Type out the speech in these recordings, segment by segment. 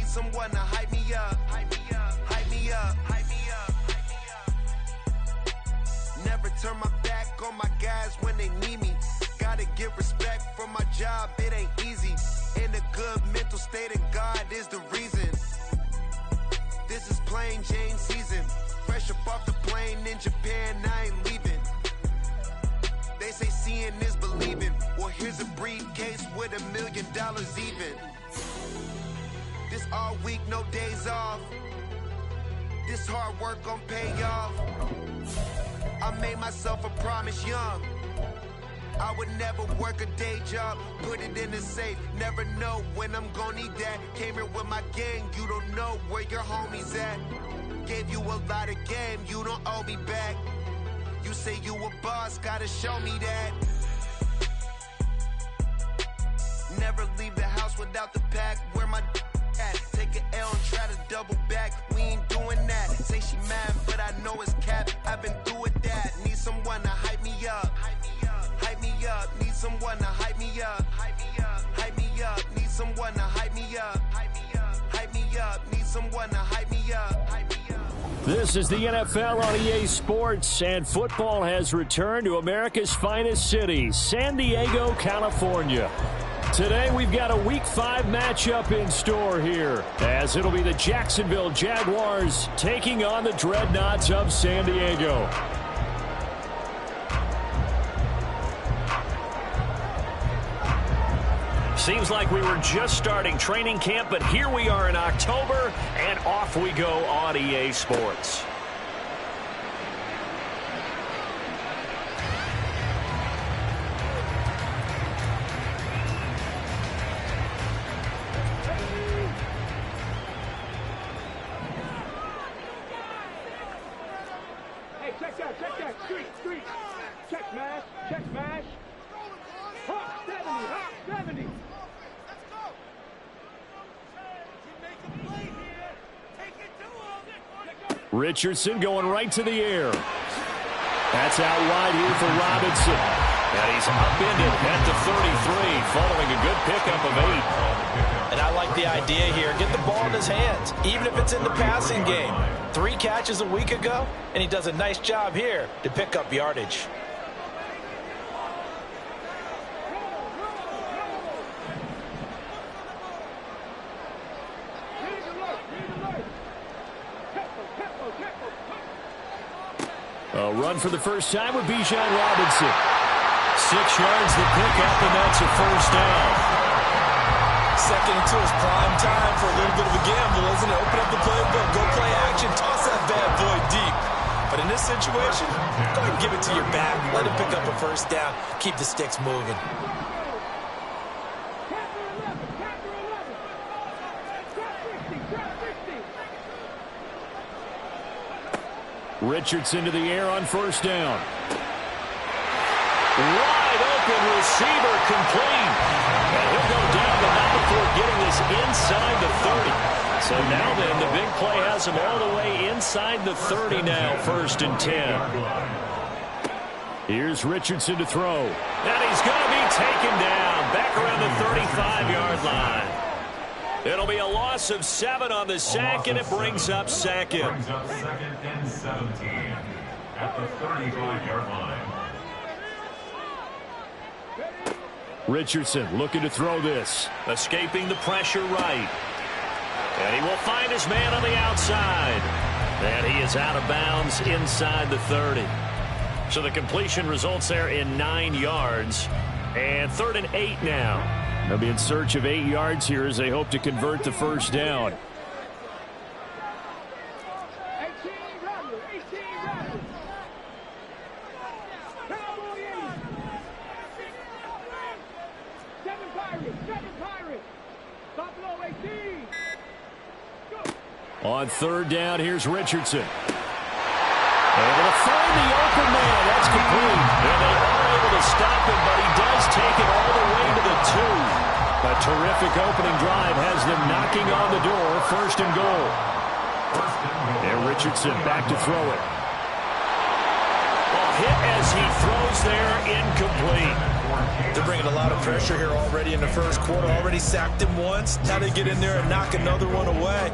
someone to hype me up, hype me up, hype me up, hype me up, hype me up. Never turn my back on my guys when they need me. Gotta give respect for my job, it ain't easy. In a good mental state and God is the reason. This is plain Jane season. Fresh up off the plane in Japan, I ain't leaving. They say seeing is believing. Well, here's a briefcase with $1 million even. This all week, no days off. This hard work gon' pay off. I made myself a promise young. I would never work a day job, put it in the safe. Never know when I'm gon' need that. Came here with my gang, you don't know where your homies at. Gave you a lot of game, you don't owe me back. You say you a boss, gotta show me that. Never leave the house without the pack. Where my at? Take an L and try to double back. We ain't doing that. Say she mad, but I know it's cap. I've been through with that. Need someone to hype me up. Hype me up. Hype me up. Need someone to hype me up. Hype me up. Hype me up. Need someone to hype me up. Hype me up. Hype me up. Need someone to hype me up. Hype me up. This is the NFL on EA Sports, and football has returned to America's finest city, San Diego, California. Today we've got a Week 5 matchup in store here, as it'll be the Jacksonville Jaguars taking on the Dreadnoughts of San Diego. Seems like we were just starting training camp, but here we are in October, and off we go on EA Sports. Hey, check that, street. Check smash. Hop 70. Richardson going right to the air. That's out wide here for Robinson. And he's upended at the 33, following a good pickup of 8. And I like the idea here. Get the ball in his hands, even if it's in the passing game. 3 catches a week ago, and he does a nice job here to pick up yardage. A run for the first time with Bijan Robinson. 6 yards the pickup, and that's a first down. Second into his prime time for a little bit of a gamble, isn't it? Open up the playbook, go play action, toss that bad boy deep. But in this situation, go ahead and give it to your back. Let him pick up a first down. Keep the sticks moving. Richardson to the air on first down. Wide open receiver complete. And he'll go down, but not before getting this inside the 30. So now then, the big play has him all the way inside the 30 now, 1st and 10. Here's Richardson to throw. And he's going to be taken down back around the 35-yard line. It'll be a loss of 7 on the sack, and it brings up second. Second and 17 at the 35-yard line. Richardson looking to throw this. Escaping the pressure right. And he will find his man on the outside. And he is out of bounds inside the 30. So the completion results there in 9 yards. And 3rd and 8 now. They'll be in search of 8 yards here as they hope to convert the first down. On 3rd down, here's Richardson. Able to find the open man. That's complete. And they are able to stop him, but he does take it all the way to the 2. A terrific opening drive has them knocking on the door. 1st and goal. And Richardson back to throw it. A hit as he throws there, incomplete. They're bringing a lot of pressure here already in the first quarter. Already sacked him once. Now they get in there and knock another one away.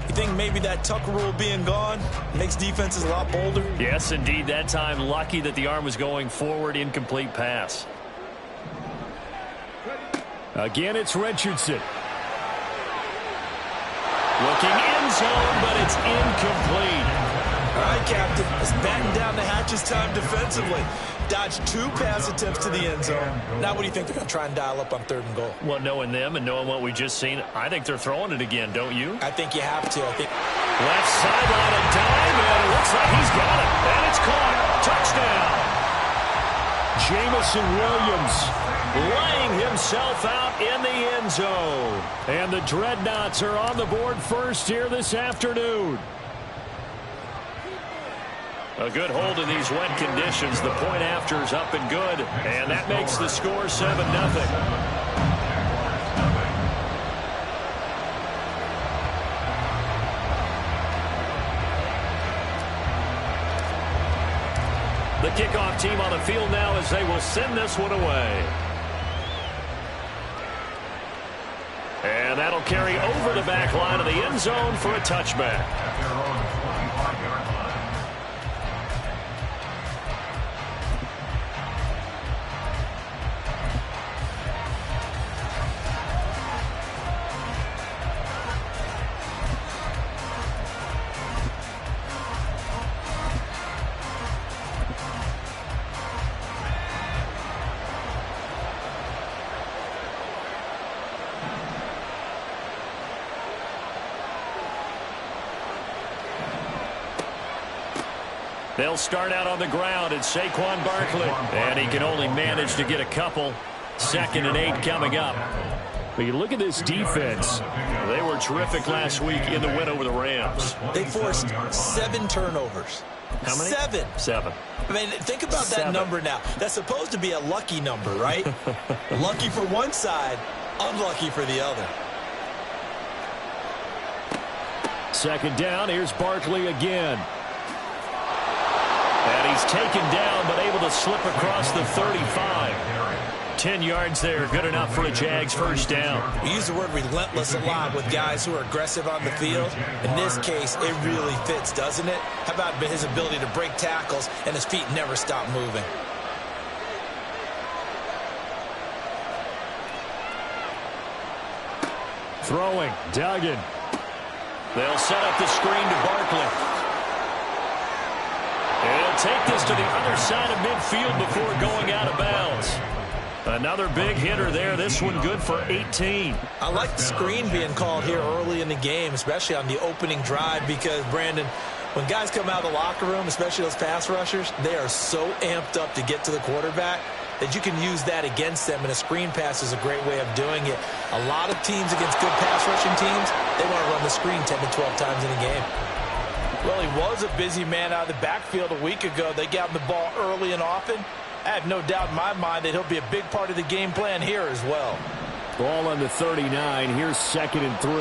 You think maybe that Tucker rule being gone makes defenses a lot bolder? Yes, indeed. That time, lucky that the arm was going forward. Incomplete pass. Again, it's Richardson. Looking end zone, but it's incomplete. All right, Captain. Let's batten down the hatches time defensively. Dodged 2 pass attempts to the end zone. Now what do you think they're going to try and dial up on 3rd and goal? Well, knowing them and knowing what we just seen, I think they're throwing it again, don't you? I think you have to. I think left sideline a dime, and it looks like he's got it. And it's caught. Touchdown. Jameson Williams laying himself out in the end zone. And the Dreadnoughts are on the board first here this afternoon. A good hold in these wet conditions. The point after is up and good. And that makes the score 7-0. The kickoff team on the field now as they will send this one away. And that'll carry over the back line of the end zone for a touchback. They'll start out on the ground. It's Saquon Barkley. And he can only manage to get a couple. 2nd and 8 coming up. But you look at this defense. They were terrific last week in the win over the Rams. They forced 7 turnovers. How many? 7. 7. I mean, think about that number now. That's supposed to be a lucky number, right? Lucky for one side, unlucky for the other. 2nd down. Here's Barkley again. And he's taken down, but able to slip across the 35. 10 yards there, good enough for a Jags first down. We use the word relentless a lot with guys who are aggressive on the field. In this case, it really fits, doesn't it? How about his ability to break tackles and his feet never stop moving? Throwing, Duggan. They'll set up the screen to Barkley. He'll take this to the other side of midfield before going out of bounds. Another big hitter there. This one good for 18. I like the screen being called here early in the game, especially on the opening drive, because, Brandon, when guys come out of the locker room, especially those pass rushers, they are so amped up to get to the quarterback that you can use that against them, and a screen pass is a great way of doing it. A lot of teams against good pass rushing teams, they want to run the screen 10 to 12 times in a game. Well, he was a busy man out of the backfield a week ago. They got him the ball early and often. I have no doubt in my mind that he'll be a big part of the game plan here as well. Ball on the 39. Here's 2nd and 3.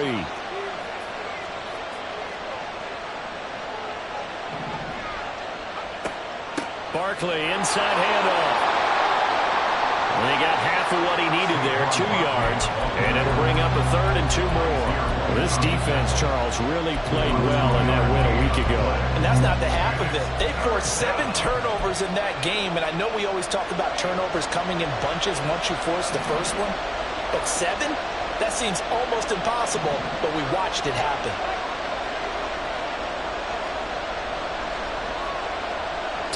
Barkley, inside handoff. And they got half of what he needed there, 2 yards. And it'll bring up a 3rd and 2 more. This defense, Charles, really played well in that win a week ago. And that's not the half of it. They forced 7 turnovers in that game, and I know we always talk about turnovers coming in bunches once you force the first one. But 7? That seems almost impossible, but we watched it happen.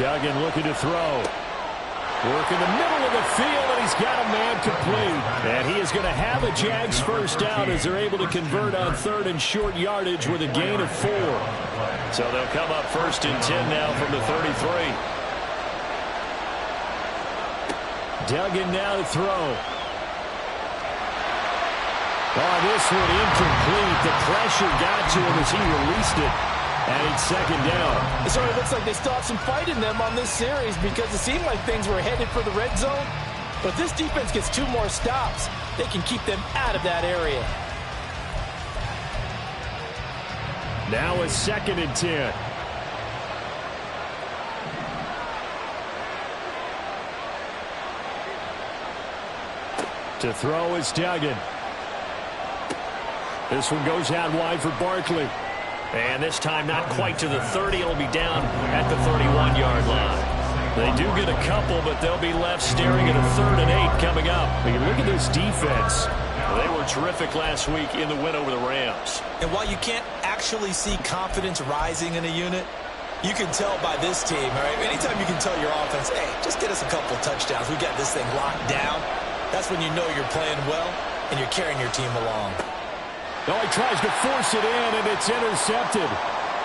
Duggan looking to throw. Work in the middle of the field, and he's got a man complete. And he is going to have a Jags first down as they're able to convert on 3rd and short yardage with a gain of 4. So they'll come up 1st and 10 now from the 33. Duggan now to throw. Oh, this one incomplete. The pressure got to him as he released it. And it's 2nd down. It sort of looks like they still have some fight in them on this series because it seemed like things were headed for the red zone. But if this defense gets 2 more stops, they can keep them out of that area. Now it's 2nd and 10. To throw is Duggan. This one goes out wide for Barkley. And this time not quite to the 30. It'll be down at the 31-yard line. They do get a couple, but they'll be left staring at a 3rd and 8 coming up. Look at this defense. They were terrific last week in the win over the Rams. And while you can't actually see confidence rising in a unit, you can tell by this team, all right? Anytime you can tell your offense, hey, just get us a couple of touchdowns. We got this thing locked down. That's when you know you're playing well and you're carrying your team along. Oh, he tries to force it in, and it's intercepted.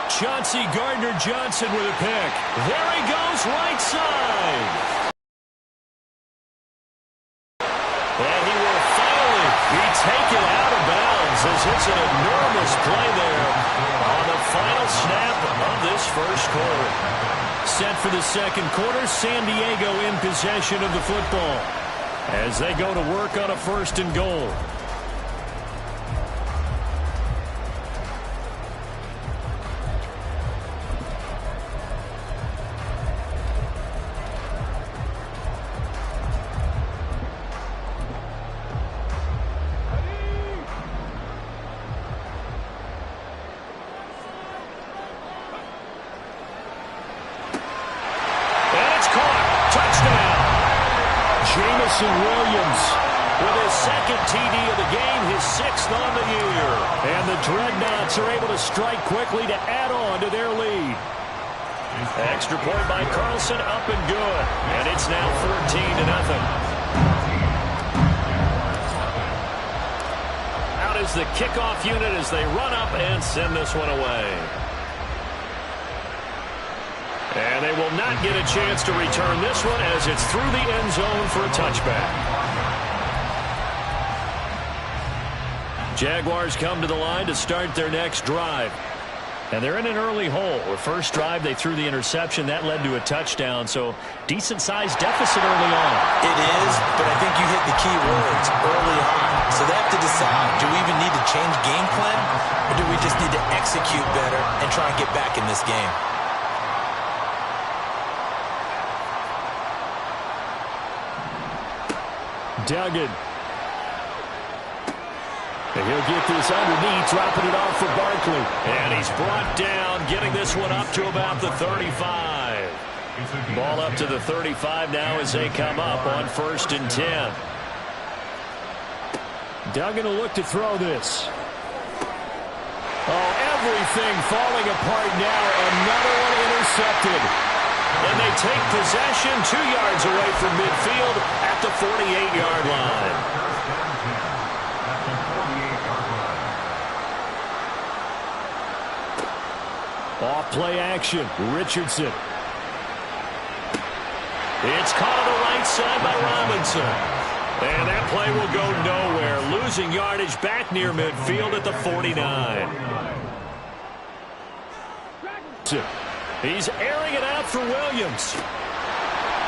Chauncey Gardner-Johnson with a pick. There he goes, right side. And he will finally be taken out of bounds as it's an enormous play there on the final snap of this first quarter. Set for the second quarter, San Diego in possession of the football as they go to work on a 1st and goal. Williams with his 2nd TD of the game, his 6th on the year. And the Dreadnoughts are able to strike quickly to add on to their lead. Extra point by Carlson, up and good. And it's now 14-0. Out is the kickoff unit as they run up and send this one away. And they will not get a chance to return this one as it's through the end zone for a touchback. Jaguars come to the line to start their next drive. And they're in an early hole. The first drive, they threw the interception. That led to a touchdown, so decent-sized deficit early on. It is, but I think you hit the key words, early on. So they have to decide, do we even need to change game plan, or do we just need to execute better and try and get back in this game? Duggan. And he'll get this underneath, dropping it off for Barkley. And he's brought down, getting this one up to about the 35. Ball up to the 35 now as they come up on 1st and 10. Duggan will look to throw this. Oh, everything falling apart now. Another one intercepted. And they take possession 2 yards away from midfield at the 48-yard line. Off play action, Richardson. It's caught on the right side by Robinson. And that play will go nowhere. Losing yardage back near midfield at the 49. He's airing it out for Williams.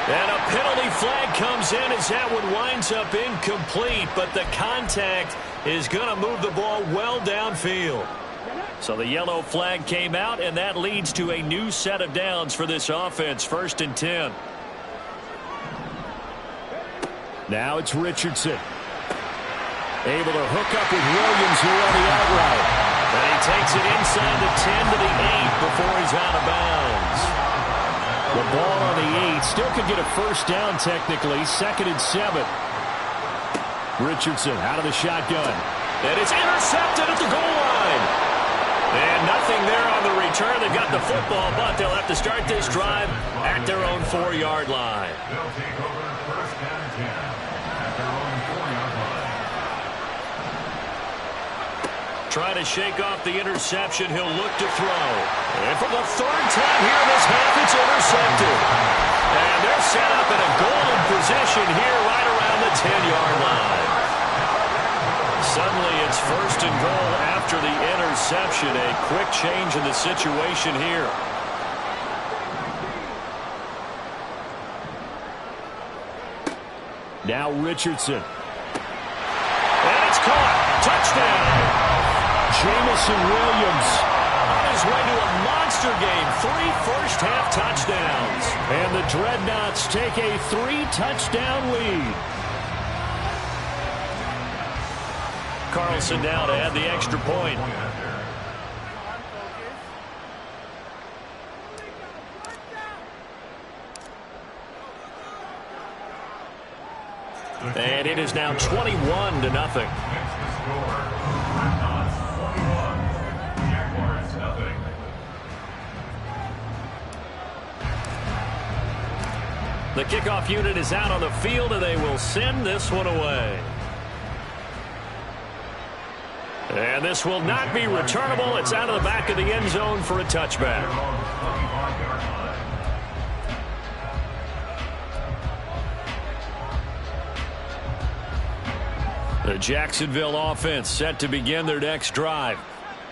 And a penalty flag comes in as that one winds up incomplete, but the contact is going to move the ball well downfield. So the yellow flag came out, and that leads to a new set of downs for this offense, 1st and 10. Now it's Richardson. Able to hook up with Williams here on the out route. And he takes it inside the 10 to the 8 before he's out of bounds. The ball on the 8 still could get a first down technically. 2nd and 7. Richardson out of the shotgun. And it's intercepted at the goal line. And nothing there on the return. They've got the football, but they'll have to start this drive at their own 4-yard line. They'll take over 1st and 10 at their own 4-yard line. Trying to shake off the interception. He'll look to throw. And for the 3rd time here in this half, it's intercepted. And they're set up in a golden position here right around the 10-yard line. Suddenly it's 1st and goal after the interception. A quick change in the situation here. Now Richardson. And it's caught. Touchdown. Jamison Williams on his way to a monster game. 3 first-half touchdowns. And the Dreadnoughts take a 3-touchdown lead. Carlson now to add the extra point. And it is now 21-0. The kickoff unit is out on the field, and they will send this one away. And this will not be returnable. It's out of the back of the end zone for a touchback. The Jacksonville offense set to begin their next drive.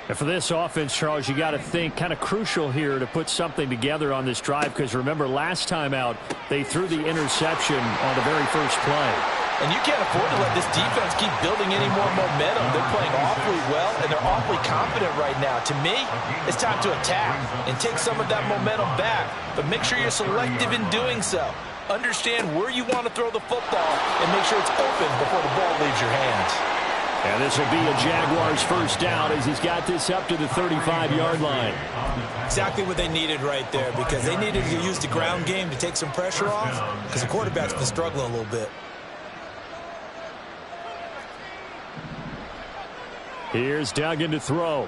And for this offense, Charles, you got to think kind of crucial here to put something together on this drive, because remember last time out they threw the interception on the very first play. And you can't afford to let this defense keep building any more momentum. They're playing awfully well, and they're awfully confident right now. To me, it's time to attack and take some of that momentum back, but make sure you're selective in doing so. Understand where you want to throw the football and make sure it's open before the ball leaves your hands. And this will be a Jaguars first down as he's got this up to the 35-yard line. Exactly what they needed right there, because they needed to use the ground game to take some pressure off, because the quarterback's been struggling a little bit. Here's Duggan to throw.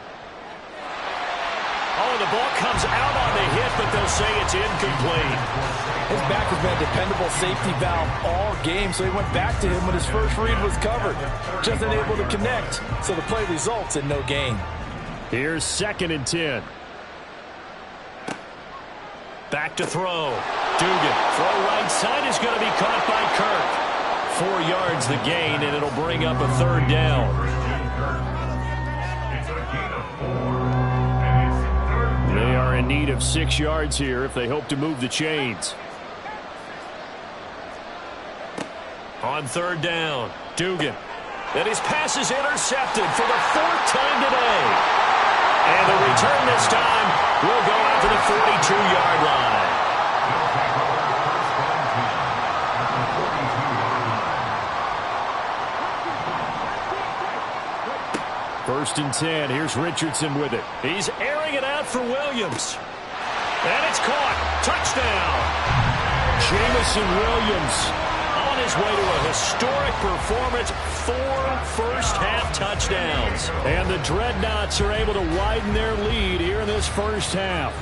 Oh, the ball comes out on the hit, but they'll say it's incomplete. His back has been a dependable safety valve all game, so he went back to him when his first read was covered. Just unable to connect, so the play results in no gain. Here's 2nd and 10. Back to throw. Dugan, throw right side is going to be caught by Kirk. 4 yards the gain, and it'll bring up a 3rd down. They are in need of 6 yards here if they hope to move the chains. On 3rd down, Dugan. And his pass is intercepted for the 4th time today. And the return this time will go out to the 42-yard line. First and 10. Here's Richardson with it. He's airing it out for Williams. And it's caught. Touchdown. Jamison Williams on his way to a historic performance. 4 first-half touchdowns. And the Dreadnoughts are able to widen their lead here in this first half.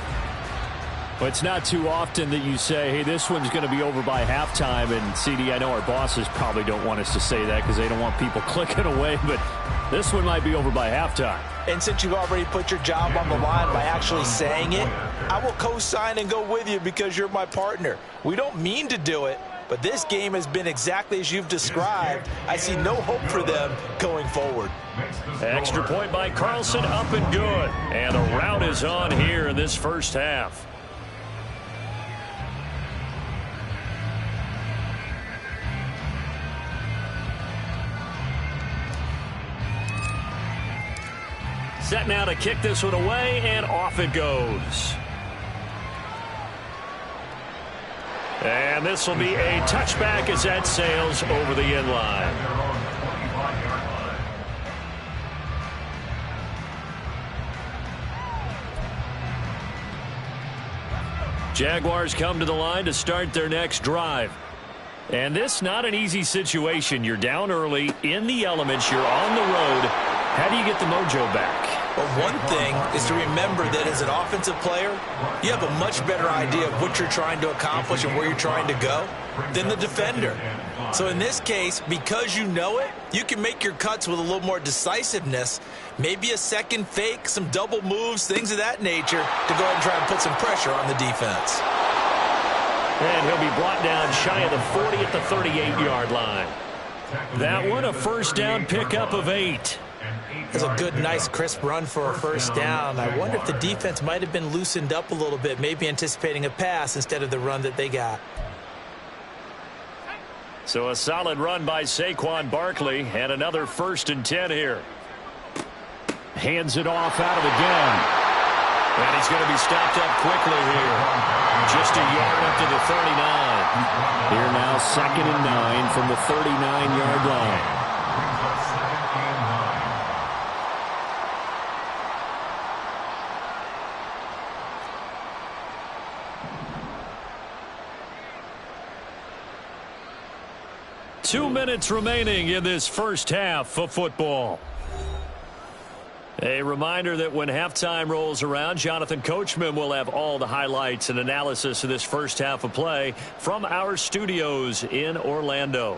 But it's not too often that you say, hey, this one's going to be over by halftime. And, CD, I know our bosses probably don't want us to say that because they don't want people clicking away. But this one might be over by halftime. And since you've already put your job on the line by actually saying it, I will co-sign and go with you because you're my partner. We don't mean to do it, but this game has been exactly as you've described. I see no hope for them going forward. Extra point by Carlson, up and good. And a rout is on here in this first half. Set now to kick this one away, and off it goes. And this will be a touchback as that sails over the end line. Jaguars come to the line to start their next drive. And this not an easy situation. You're down early, in the elements, you're on the road. How do you get the mojo back? Well, one thing is to remember that as an offensive player, you have a much better idea of what you're trying to accomplish and where you're trying to go than the defender. So in this case, because you know it, you can make your cuts with a little more decisiveness, maybe a second fake, some double moves, things of that nature, to go ahead and try and put some pressure on the defense. And he'll be brought down shy of the 40 at the 38-yard line. That one, a first down pickup of 8. It's a good, nice, crisp run for a first down. I wonder if the defense might have been loosened up a little bit, maybe anticipating a pass instead of the run that they got. So a solid run by Saquon Barkley, and another 1st and 10 here. Hands it off out of the gun. And he's going to be stopped up quickly here. Just a yard up to the 39. Here now 2nd and 9 from the 39-yard line. 2 minutes remaining in this first half of football. A reminder that when halftime rolls around, Jonathan Coachman will have all the highlights and analysis of this first half of play from our studios in Orlando.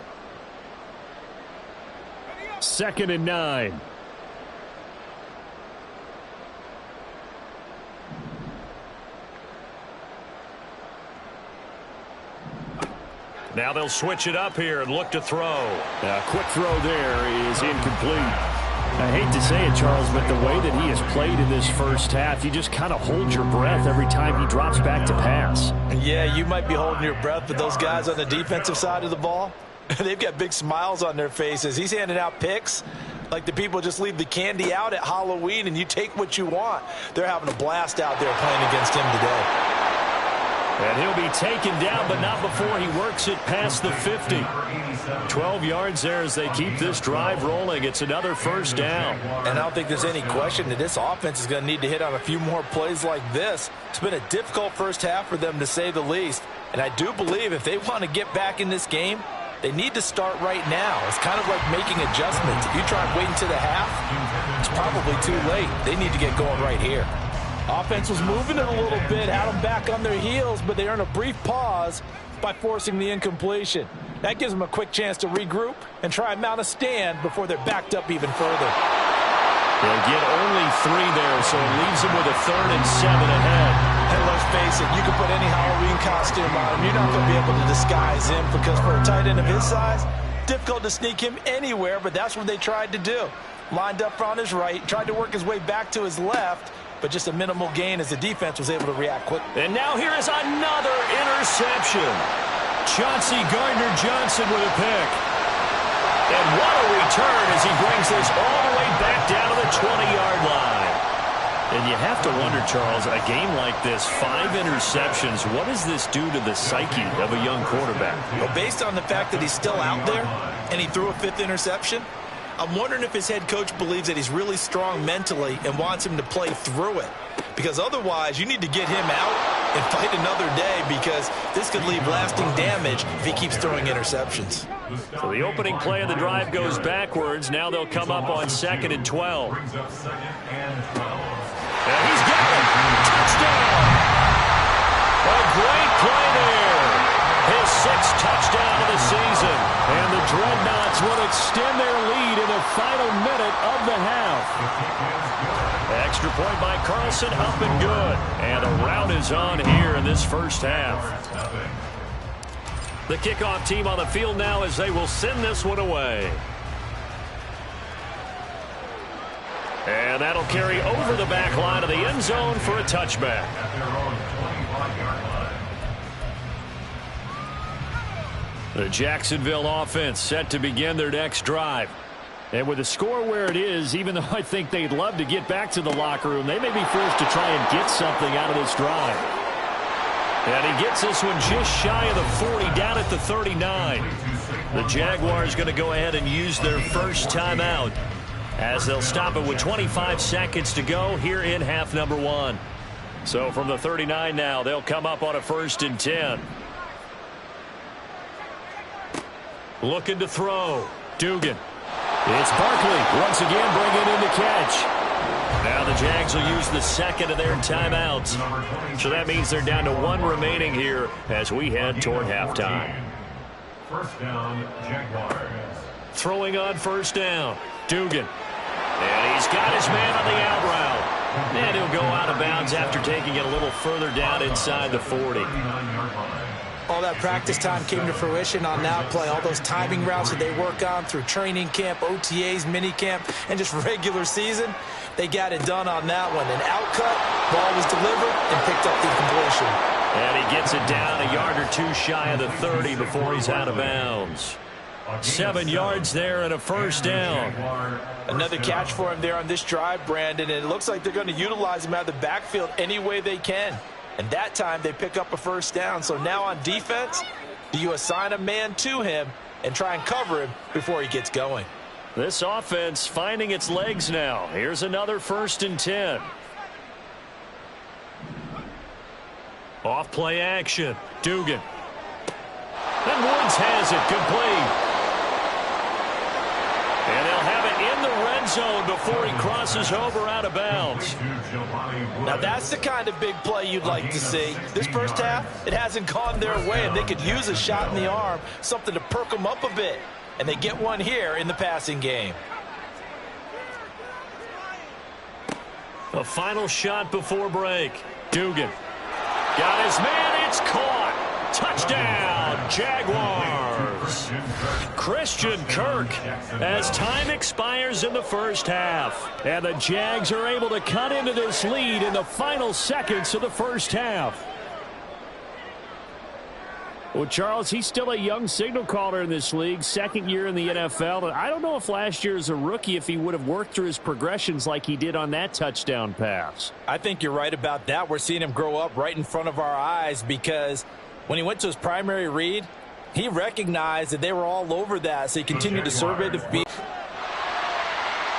2nd and 9. Now they'll switch it up here and look to throw. A quick throw there is incomplete. I hate to say it, Charles, but the way that he has played in this first half, you just kind of hold your breath every time he drops back to pass. Yeah, you might be holding your breath, but those guys on the defensive side of the ball, they've got big smiles on their faces. He's handing out picks like the people just leave the candy out at Halloween and you take what you want. They're having a blast out there playing against him today. And he'll be taken down, but not before he works it past the 50. 12 yards there as they keep this drive rolling. It's another first down. And I don't think there's any question that this offense is going to need to hit on a few more plays like this. It's been a difficult first half for them, to say the least. And I do believe if they want to get back in this game, they need to start right now. It's kind of like making adjustments. If you try and wait until the half, it's probably too late. They need to get going right here. Offense was moving it a little bit, had them back on their heels, but they earned a brief pause by forcing the incompletion. That gives them a quick chance to regroup and try and mount a stand before they're backed up even further. They'll get only 3 there, so it leaves them with a 3rd and 7 ahead. And let's face it, you can put any Halloween costume on him. You're not going to be able to disguise him because for a tight end of his size, difficult to sneak him anywhere, but that's what they tried to do. Lined up on his right, tried to work his way back to his left, but just a minimal gain as the defense was able to react quick. And now here is another interception. Chauncey Gardner-Johnson with a pick. And what a return as he brings this all the way back down to the 20-yard line. And you have to wonder, Charles, a game like this, 5 interceptions, what does this do to the psyche of a young quarterback? Well, based on the fact that he's still out there and he threw a 5th interception, I'm wondering if his head coach believes that he's really strong mentally and wants him to play through it. Because otherwise, you need to get him out and fight another day because this could leave lasting damage if he keeps throwing interceptions. So the opening play of the drive goes backwards. Now they'll come up on 2nd and 12. And he's got it. Touchdown. A great play there. His 6th touchdown of the season. And the Dreadnoughts will extend their lead in the final minute of the half. Extra point by Carlson, up and good. And the rout is on here in this first half. The kickoff team on the field now as they will send this one away. And that'll carry over the back line of the end zone for a touchback. The Jacksonville offense set to begin their next drive. And with the score where it is, even though I think they'd love to get back to the locker room, they may be forced to try and get something out of this drive. And he gets this one just shy of the 40, down at the 39. The Jaguars going to go ahead and use their first timeout as they'll stop it with 25 seconds to go here in half number 1. So from the 39 now, they'll come up on a 1st and 10. Looking to throw. Dugan. It's Barkley once again bringing in the catch. Now the Jags will use the 2nd of their timeouts. So that means they're down to 1 remaining here as we head toward halftime. First down, Jaguars. Throwing on 1st down. Dugan. And he's got his man on the out route. And he'll go out of bounds after taking it a little further down inside the 40. All that practice time came to fruition on that play. All those timing routes that they work on through training camp, OTAs, minicamp, and just regular season, they got it done on that one. An outcut, ball was delivered, and picked up the completion. And he gets it down a yard or 2 shy of the 30 before he's out of bounds. 7 yards there and a 1st down. Another catch for him there on this drive, Brandon, and it looks like they're going to utilize him out of the backfield any way they can. And that time they pick up a 1st down. So now on defense, do you assign a man to him and try and cover him before he gets going? This offense finding its legs now. Here's another 1st and 10. Off play action. Dugan. And Woods has it complete. the red zone before he crosses over out of bounds. Now that's the kind of big play you'd like to see. This first half, it hasn't gone their way, and they could use a shot in the arm, something to perk them up a bit. And they get one here in the passing game. A final shot before break. Dugan got his man. It's caught. Touchdown, Jaguars. Christian Kirk as time expires in the first half. And the Jags are able to cut into this lead in the final seconds of the first half. Well, Charles, he's still a young signal caller in this league, second year in the NFL. And I don't know if last year as a rookie, if he would have worked through his progressions like he did on that touchdown pass. I think you're right about that. We're seeing him grow up right in front of our eyes because when he went to his primary read, he recognized that they were all over that, so he continued to survey the field.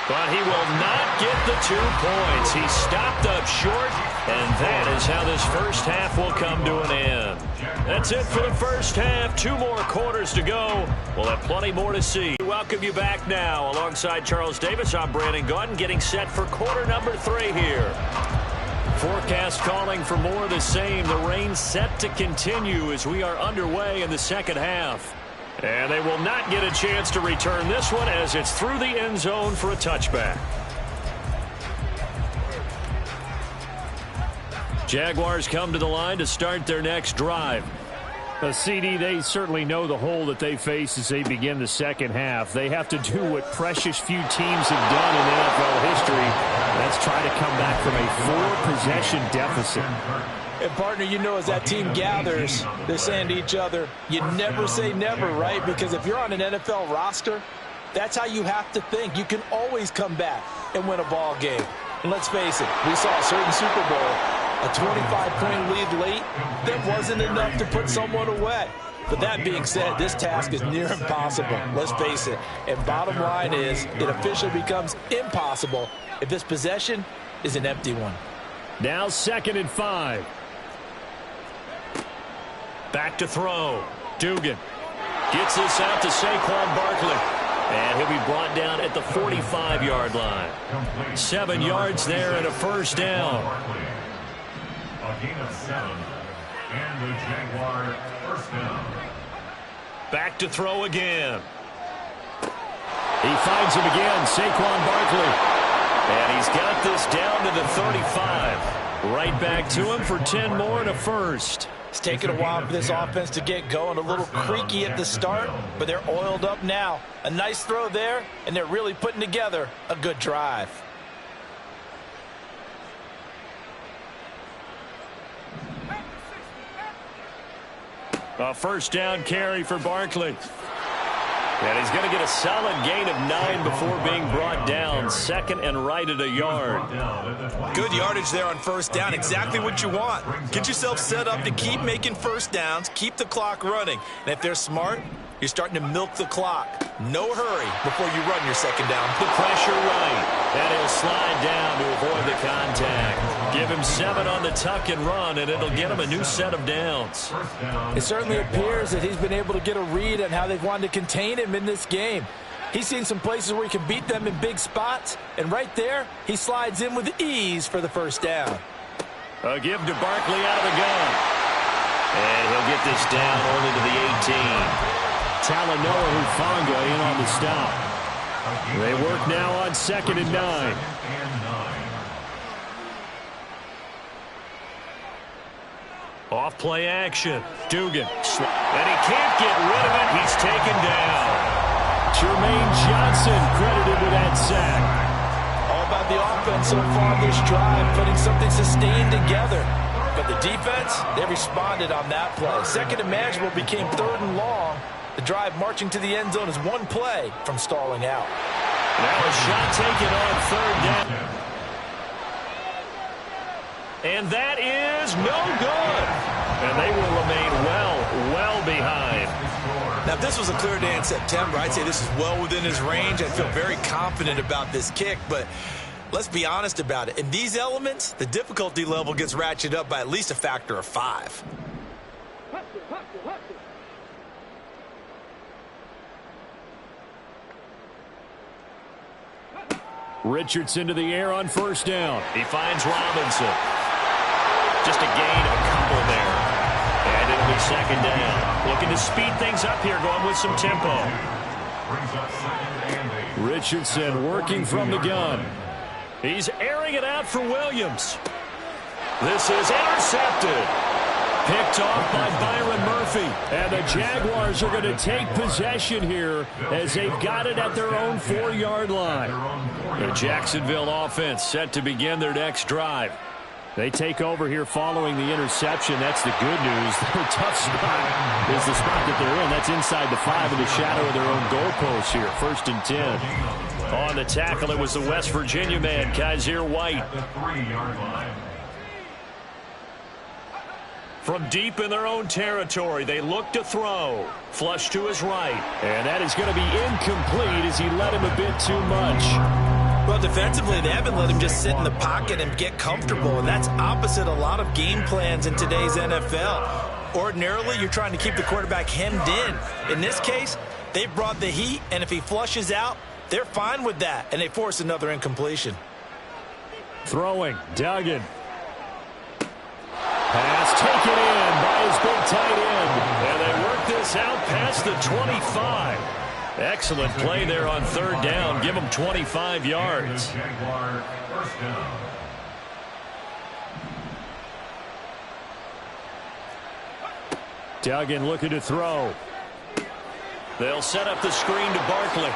But he will not get the 2 points. He stopped up short, and that is how this first half will come to an end. That's it for the first half. 2 more quarters to go. We'll have plenty more to see. Welcome you back now. Alongside Charles Davis, I'm Brandon Gunn, getting set for quarter number 3 here. Forecast calling for more of the same. The rain set to continue as we are underway in the second half. And they will not get a chance to return this one as it's through the end zone for a touchback. Jaguars come to the line to start their next drive. CD, they certainly know the hole that they face as they begin the second half. They have to do what precious few teams have done in NFL history. That's try to come back from a 4-possession deficit. And, partner, you know, as that team gathers, they're saying to each other, you never say never, right? Because if you're on an NFL roster, that's how you have to think. You can always come back and win a ball game. And let's face it, we saw a certain Super Bowl, a 25-point lead late, that wasn't enough to put someone away. But that being said, this task is near impossible. Let's face it. And bottom line is, it officially becomes impossible if this possession is an empty one. Now 2nd and 5. Back to throw. Dugan gets this out to Saquon Barkley. And he'll be brought down at the 45-yard line. 7 yards there and a first down. A gain of 7. And the Jaguar first down. Back to throw again. He finds him again, Saquon Barkley. And he's got this down to the 35. Right back to him for 10 more and a first. It's taken a while for this offense to get going. A little creaky at the start, but they're oiled up now. A nice throw there, and they're really putting together a good drive. A first down carry for Barkley. And he's going to get a solid gain of 9 before being brought down. 2nd and right at a yard. Good yardage there on first down. Exactly what you want. Get yourself set up to keep making first downs, keep the clock running. And if they're smart, you're starting to milk the clock. No hurry before you run your second down. The pressure right. And he'll slide down to avoid the contact. Give him 7 on the tuck and run, and it'll get him a new set of downs. It certainly appears that he's been able to get a read on how they've wanted to contain him in this game. He's seen some places where he can beat them in big spots, and right there, he slides in with ease for the first down. A give to Barkley out of the gun. And he'll get this down only to the 18. Talanoa Hufanga in on the stop. They work now on 2nd and 9. Off play action. Dugan. And he can't get rid of it. He's taken down. Jermaine Johnson credited with that sack. All about the offense so far this drive, putting something sustained together. But the defense, they responded on that play. 2nd and manageable became 3rd and long. The drive marching to the end zone is one play from stalling out. Now a shot taken on 3rd down. And that is no good. And they will remain well behind. Now, if this was a clear day in September, I'd say this is well within his range. I feel very confident about this kick, but let's be honest about it. In these elements, the difficulty level gets ratcheted up by at least a factor of 5. Richardson to the air on first down. He finds Robinson. Just a gain of a couple there. And it'll be second down. Looking to speed things up here, going with some tempo. Richardson working from the gun. He's airing it out for Williams. This is intercepted. Picked off by Byron Murphy. And the Jaguars are going to take possession here as they've got it at their own 4-yard line. The Jacksonville offense set to begin their next drive. They take over here following the interception. That's the good news. Their tough spot is the spot that they're in. That's inside the 5 in the shadow of their own goalpost here. 1st and 10. On the tackle, it was the West Virginia man, Kaiser White. From deep in their own territory, they look to throw. Flush to his right. And that is going to be incomplete as he led him a bit too much. Well, defensively, they haven't let him just sit in the pocket and get comfortable, and that's opposite a lot of game plans in today's NFL. Ordinarily, you're trying to keep the quarterback hemmed in. In this case, they brought the heat, and if he flushes out, they're fine with that, and they force another incompletion. Throwing, Duggan. Pass taken in by his big tight end. And they work this out past the 25. Excellent play there on 3rd down. Give them 25 yards. Duggan looking to throw. They'll set up the screen to Barkley.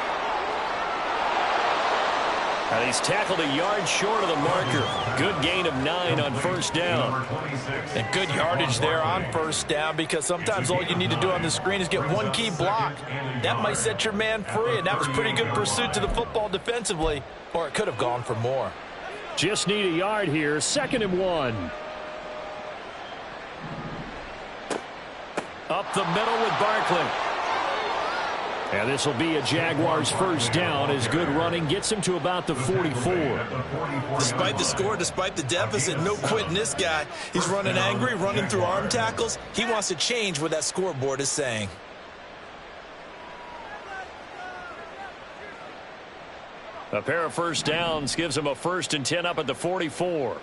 And he's tackled a yard short of the marker. Good gain of 9 on 1st down. And good yardage there on 1st down, because sometimes all you need to do on the screen is get one key block. That might set your man free, and that was pretty good pursuit to the football defensively, or it could have gone for more. Just need a yard here. 2nd and 1. Up the middle with Barkley. And this will be a Jaguars 1st down as good running gets him to about the 44. Despite the score, despite the deficit, no quitting this guy. He's running angry, running through arm tackles. He wants to change what that scoreboard is saying. A pair of 1st downs gives him a 1st and 10 up at the 44.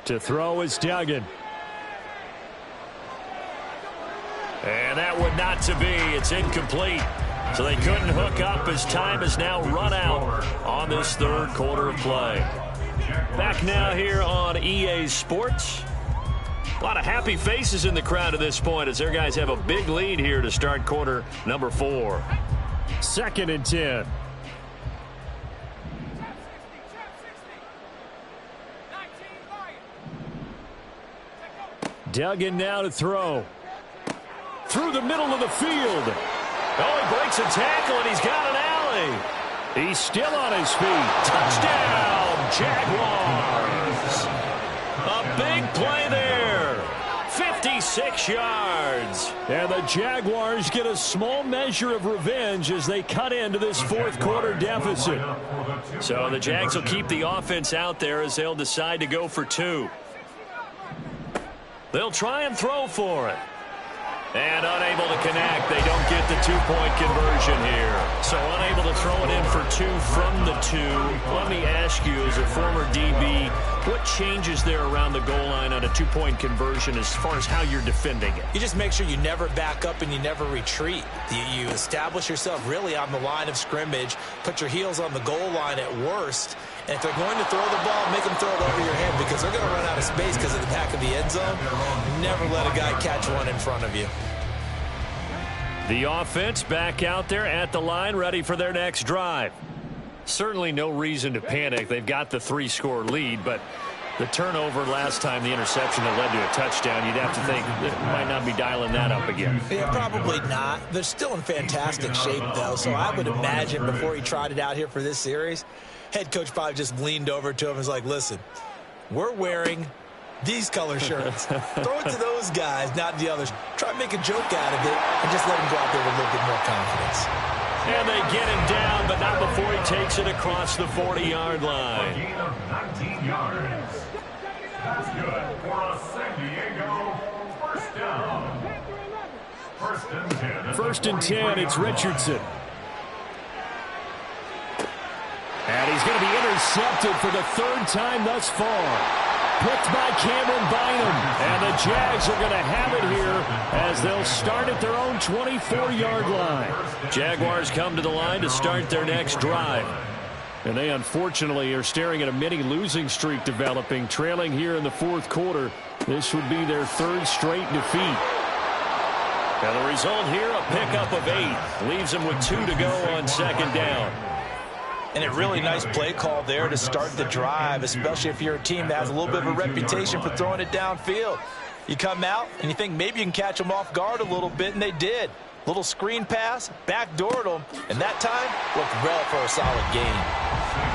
To throw is Duggan. And that would not to be. It's incomplete. So they couldn't hook up as time has now run out on this 3rd quarter of play. Back now here on EA Sports. A lot of happy faces in the crowd at this point as their guys have a big lead here to start quarter number 4. 2nd and 10. Duggan now to throw. Through the middle of the field. Oh, he breaks a tackle, and he's got an alley. He's still on his feet. Touchdown, Jaguars. A big play there. 56 yards. And the Jaguars get a small measure of revenge as they cut into this 4th quarter deficit. So the Jags will keep the offense out there as they'll decide to go for 2. They'll try and throw for it. And unable to connect. They don't get the 2-point conversion here. So unable to throw it in for 2 from the 2. Let me ask you, as a former DB, what changes there around the goal line on a 2-point conversion as far as how you're defending it? You just make sure you never back up and you never retreat. You establish yourself really on the line of scrimmage, put your heels on the goal line at worst, and if they're going to throw the ball, make them throw it over your head, because they're going to run out of space because of the back of the end zone. Never let a guy catch one in front of you. The offense back out there at the line, ready for their next drive. Certainly no reason to panic. They've got the 3-score lead, but the turnover last time, the interception that led to a touchdown, you'd have to think they might not be dialing that up again. Yeah, probably not. They're still in fantastic shape, though, so I would imagine before he tried it out here for this series, head coach probably just leaned over to him and was like, listen, we're wearing these color shirts. Throw it to those guys, not the others. Try and make a joke out of it and just let him go out there with a little bit more confidence. And they get him down, but not before he takes it across the 40-yard line. Gain of 19 yards. That's good for a San Diego 1st down. 1st and 10. 1st and 10, it's Richardson. And he's going to be intercepted for the third time thus far. Picked by Cameron Bynum. And the Jags are going to have it here as they'll start at their own 24-yard line. Jaguars come to the line to start their next drive. And they unfortunately are staring at a mini losing streak developing, trailing here in the fourth quarter. This would be their third straight defeat. Now the result here, a pickup of 8. Leaves them with 2 to go on second down. And a really nice play call there to start the drive, especially if you're a team that has a little bit of a reputation for throwing it downfield. You come out and you think maybe you can catch them off guard a little bit, and they did. Little screen pass, backdoored them, and that time looked well for a solid gain.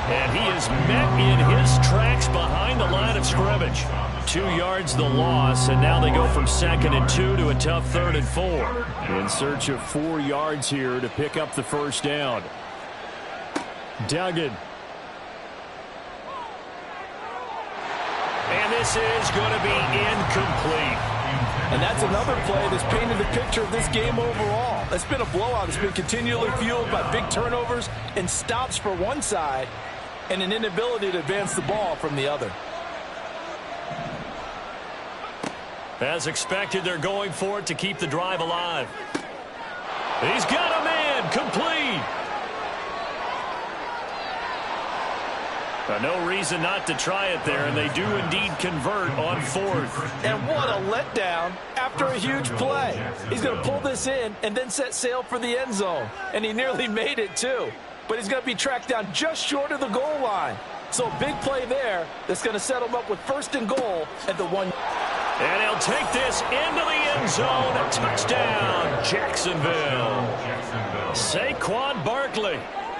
And he is met in his tracks behind the line of scrimmage. 2 yards the loss, and now they go from 2nd and 2 to a tough 3rd and 4. In search of 4 yards here to pick up the first down. Duggan. And this is going to be incomplete. And that's another play that's painted the picture of this game overall. It's been a blowout. It's been continually fueled by big turnovers and stops for one side and an inability to advance the ball from the other. As expected, they're going for it to keep the drive alive. He's got a man. Complete. No reason not to try it there, and they do indeed convert on 4th. And what a letdown after a huge play. He's going to pull this in and then set sail for the end zone. And he nearly made it, too. But he's going to be tracked down just short of the goal line. So a big play there that's going to set him up with 1st and goal at the 1. And he'll take this into the end zone. A touchdown, Jacksonville. Saquon Barkley.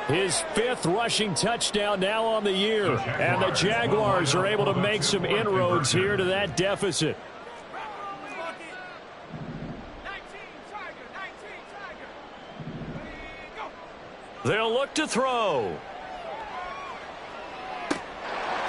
His 5th rushing touchdown now on the year. And the Jaguars are able to make some inroads here to that deficit. They'll look to throw.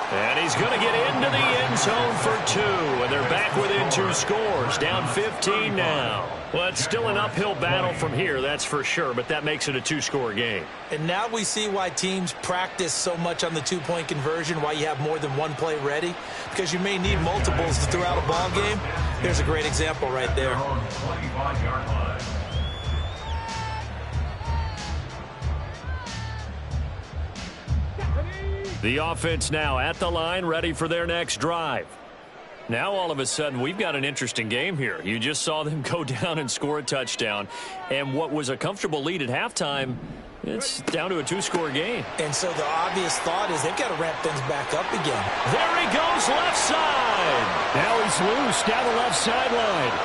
And he's going to get into the end zone for 2. And they're back within 2 scores. Down 15 now. Well, it's still an uphill battle from here, that's for sure. But that makes it a 2-score game. And now we see why teams practice so much on the 2-point conversion, why you have more than one play ready. Because you may need multiples to throw out a ball game. Here's a great example right there. The offense now at the line, ready for their next drive. Now all of a sudden we've got an interesting game here. You just saw them go down and score a touchdown. And what was a comfortable lead at halftime, it's down to a 2-score game. And so the obvious thought is they've got to ramp things back up again. There he goes, left side. Now he's loose down the left sideline.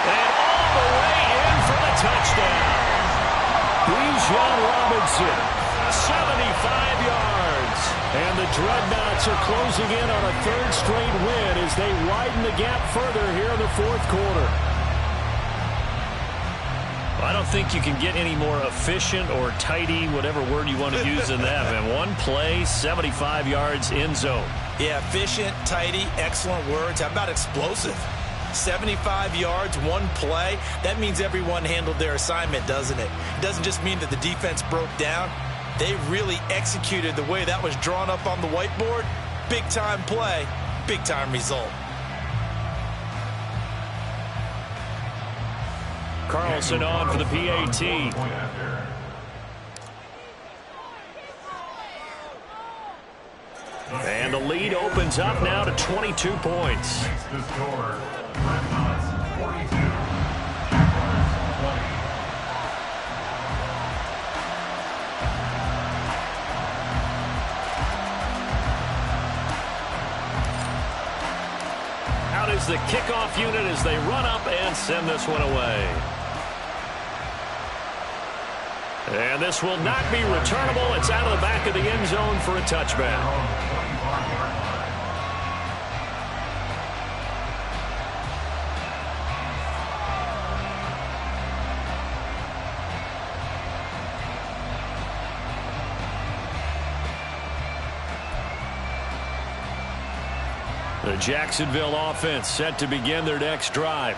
And all the way in for the touchdown. Bijan Robinson. 75 yards. And the Dreadnoughts are closing in on a 3rd straight win as they widen the gap further here in the 4th quarter. I don't think you can get any more efficient or tidy, whatever word you want to use in that. And one play, 75 yards in zone. Yeah, efficient, tidy, excellent words. How about explosive? 75 yards, one play. That means everyone handled their assignment, doesn't it? It doesn't just mean that the defense broke down. They really executed the way that was drawn up on the whiteboard. Big-time play, big-time result. Carlson on for the PAT. And the lead opens up now to 22 points. Out is the kickoff unit as they run up and send this one away. And this will not be returnable. It's out of the back of the end zone for a touchback. The Jacksonville offense set to begin their next drive.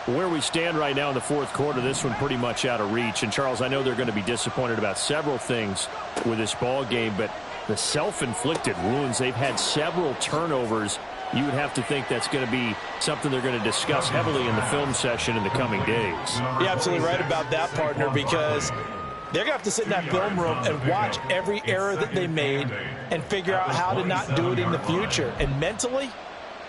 Where we stand right now in the fourth quarter, this one pretty much out of reach. And, Charles, I know they're going to be disappointed about several things with this ball game, but the self-inflicted wounds, they've had several turnovers. You would have to think that's going to be something they're going to discuss heavily in the film session in the coming days. You're absolutely right about that, partner, because they're going to have to sit in that film room and watch every error that they made and figure out how to not do it in the future. And mentally,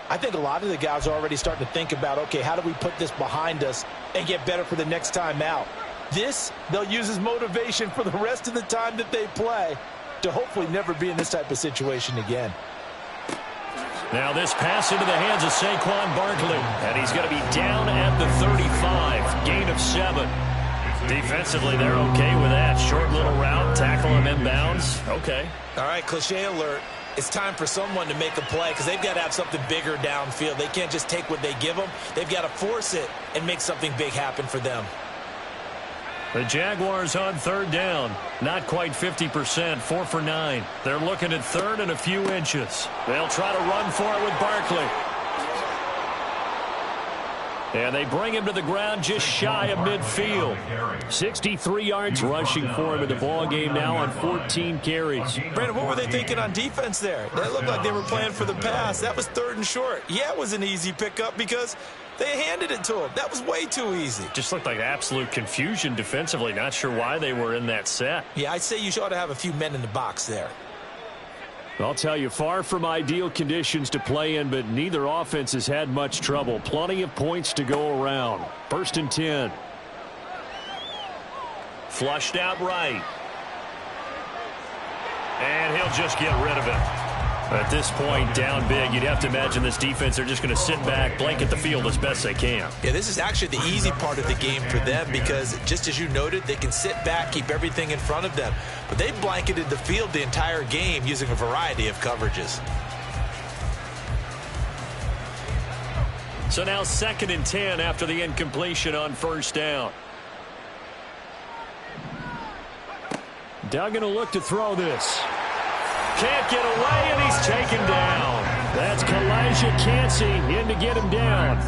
I think a lot of the guys are already starting to think about, okay, how do we put this behind us and get better for the next time out? This, they'll use as motivation for the rest of the time that they play to hopefully never be in this type of situation again. Now this pass into the hands of Saquon Barkley, and he's going to be down at the 35, gain of 7. Defensively, they're okay with that. Short little route, tackle him inbounds. Okay. All right, cliche alert. It's time for someone to make a play because they've got to have something bigger downfield. They can't just take what they give them. They've got to force it and make something big happen for them. The Jaguars on third down. Not quite 50%, 4 for 9. They're looking at third and a few inches. They'll try to run for it with Barkley. And they bring him to the ground just shy of midfield. 63 yards rushing for him in the ball game now on 14 carries. Brandon, what were they thinking on defense there? They looked like they were playing for the pass. That was third and short. Yeah, it was an easy pickup because they handed it to him. That was way too easy. Just looked like absolute confusion defensively. Not sure why they were in that set. Yeah, I'd say you ought to have a few men in the box there. I'll tell you, far from ideal conditions to play in, but neither offense has had much trouble. Plenty of points to go around. First and 10. Flushed out right. And he'll just get rid of it. At this point, down big, you'd have to imagine this defense are just going to sit back, blanket the field as best they can. Yeah, this is actually the easy part of the game for them because, just as you noted, they can sit back, keep everything in front of them. But they blanketed the field the entire game using a variety of coverages. So now 2nd and 10 after the incompletion on first down. Duggan will look to throw this. Can't get away, and he's taken down. That's Kalijah Kancey in to get him down.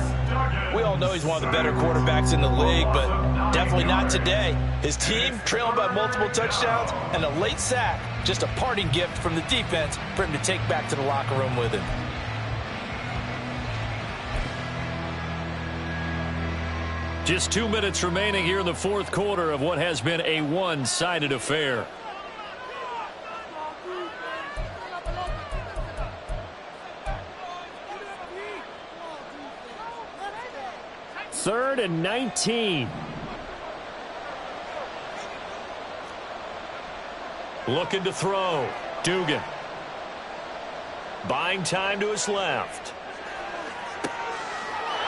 We all know he's one of the better quarterbacks in the league, but definitely not today. His team trailing by multiple touchdowns and a late sack, just a parting gift from the defense for him to take back to the locker room with him. Just 2 minutes remaining here in the fourth quarter of what has been a one-sided affair. Third and 19. Looking to throw. Dugan. Buying time to his left.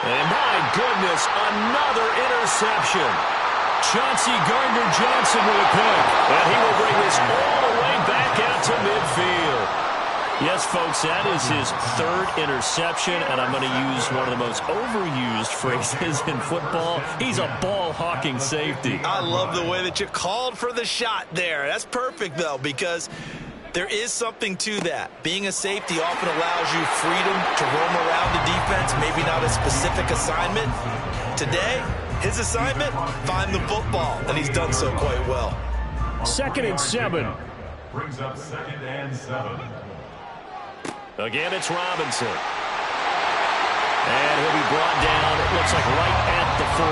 And my goodness, another interception. Chauncey Gardner-Johnson with a pick. And he will bring this all the way back out to midfield. Yes, folks, that is his third interception, and I'm going to use one of the most overused phrases in football. He's a ball-hawking safety. I love the way that you called for the shot there. That's perfect, though, because there is something to that. Being a safety often allows you freedom to roam around the defense, maybe not a specific assignment. Today, his assignment, find the football, and he's done so quite well. 2nd and 7. Brings up 2nd and 7. Again, it's Robinson. And he'll be brought down, it looks like right at the 40.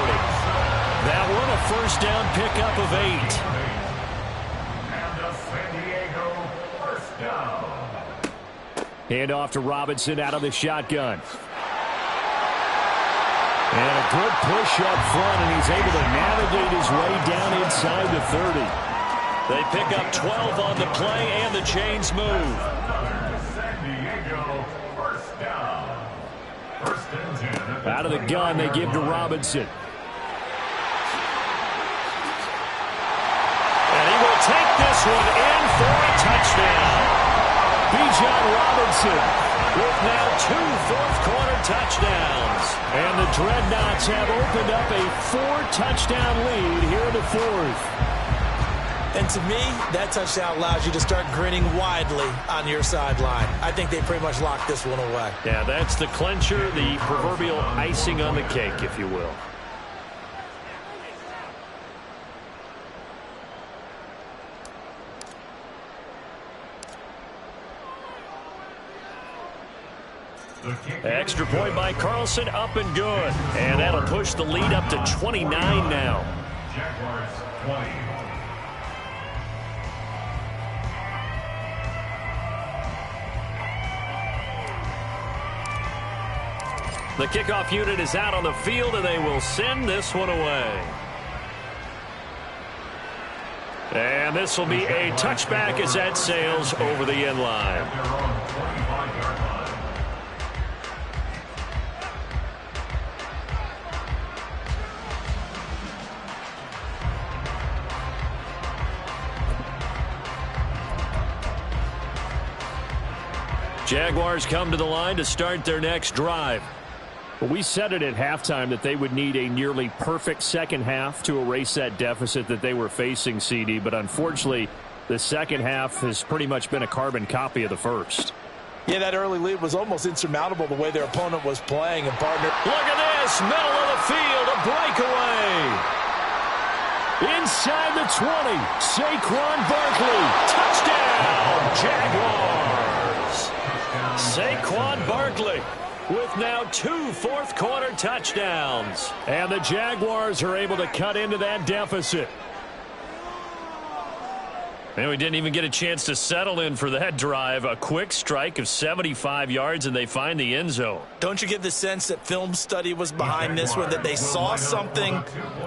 That one, a first down pickup of 8. And a San Diego first down. Hand off to Robinson out of the shotgun. And a good push up front, and he's able to navigate his way down inside the 30. They pick up 12 on the play, and the chains move. Out of the gun, they give to Robinson. And he will take this one in for a touchdown. Bijan Robinson with now 2 fourth-quarter touchdowns. And the Dreadnoughts have opened up a 4-touchdown lead here in the fourth. And to me, that touchdown allows you to start grinning widely on your sideline. I think they pretty much locked this one away. Yeah, that's the clincher, the proverbial icing on the cake, if you will. Extra point by Carlson, up and good. And that'll push the lead up to 29 now. Jaguars 20. The kickoff unit is out on the field, and they will send this one away. And this will be a touchback as that sails over the end line. Jaguars come to the line to start their next drive. We said it at halftime that they would need a nearly perfect second half to erase that deficit that they were facing, CD. But unfortunately, the second half has pretty much been a carbon copy of the first. Yeah, that early lead was almost insurmountable the way their opponent was playing. And partner, look at this, middle of the field, a breakaway. Inside the 20, Saquon Barkley. Touchdown, Jaguars. Saquon Barkley with now 2 fourth-quarter touchdowns. And the Jaguars are able to cut into that deficit. And we didn't even get a chance to settle in for that drive. A quick strike of 75 yards, and they find the end zone. Don't you get the sense that film study was behind this one, that they saw something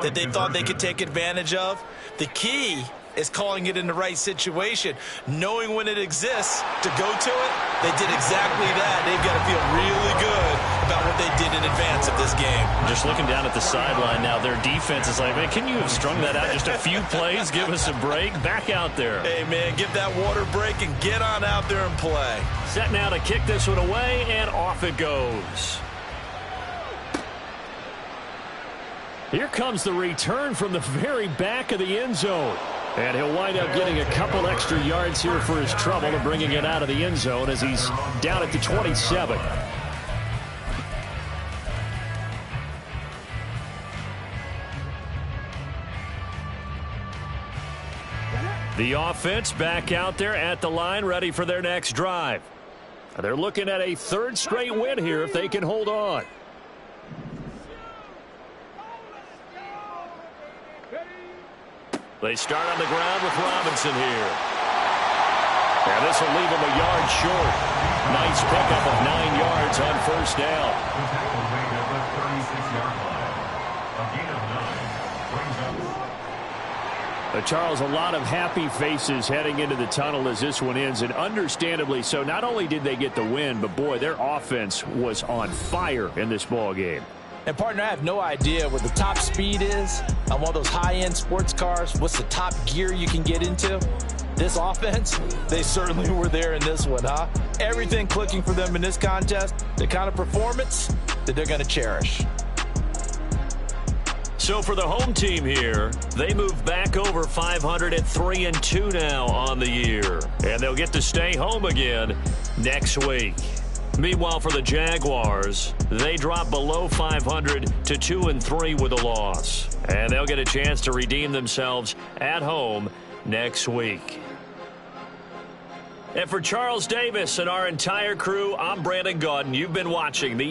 that they thought they could take advantage of? The key is calling it in the right situation, knowing when it exists to go to it. They did exactly that. They've got to feel really good about what they did in advance of this game. Just looking down at the sideline now, their defense is like, man, can you have strung that out just a few plays? Give us a break. Back out there. Hey, man, give that water break and get on out there and play. Set now to kick this one away, and off it goes. Here comes the return from the very back of the end zone. And he'll wind up getting a couple extra yards here for his trouble and bringing it out of the end zone as he's down at the 27. The offense back out there at the line, ready for their next drive. They're looking at a third straight win here if they can hold on. They start on the ground with Robinson here. And this will leave him a yard short. Nice pickup of 9 yards on first down. Charles, a lot of happy faces heading into the tunnel as this one ends, and understandably so. Not only did they get the win, but boy, their offense was on fire in this ball game. And, partner, I have no idea what the top speed is on one of those high-end sports cars. What's the top gear you can get into? This offense, they certainly were there in this one, huh? Everything clicking for them in this contest, the kind of performance that they're going to cherish. So for the home team here, they move back over 500 at 3-2 now on the year. And they'll get to stay home again next week. Meanwhile, for the Jaguars, they drop below 500 to 2-3 with a loss. And they'll get a chance to redeem themselves at home next week. And for Charles Davis and our entire crew, I'm Brandon Gaudin. You've been watching the